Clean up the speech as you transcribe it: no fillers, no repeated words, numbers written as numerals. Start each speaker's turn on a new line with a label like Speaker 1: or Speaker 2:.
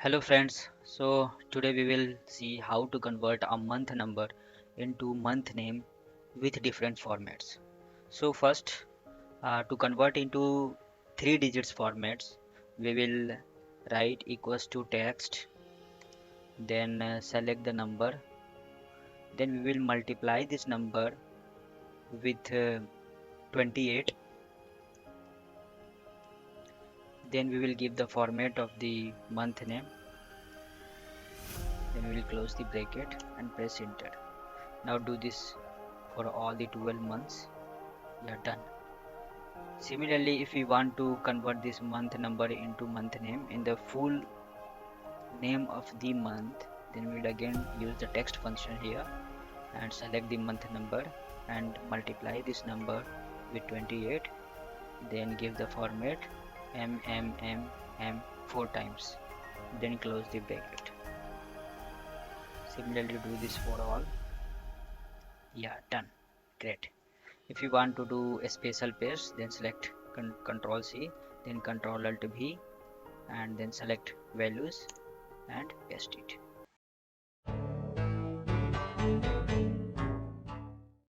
Speaker 1: Hello friends, so today we will see how to convert a month number into month name with different formats. So first, to convert into 3 digits formats, we will write equals to text, then select the number, then we will multiply this number with 28, then we will give the format of the month name, then we will close the bracket and press enter. Now do this for all the 12 months. We are done. Similarly, if we want to convert this month number into month name in the full name of the month, then we'll again use the text function here and select the month number and multiply this number with 28. Then give the format MMMM 4 times. Then close the bracket. Similarly, do this for all. Yeah, done. Great. If you want to do a special paste, then select Control C, then Control Alt V, and then select values and paste it.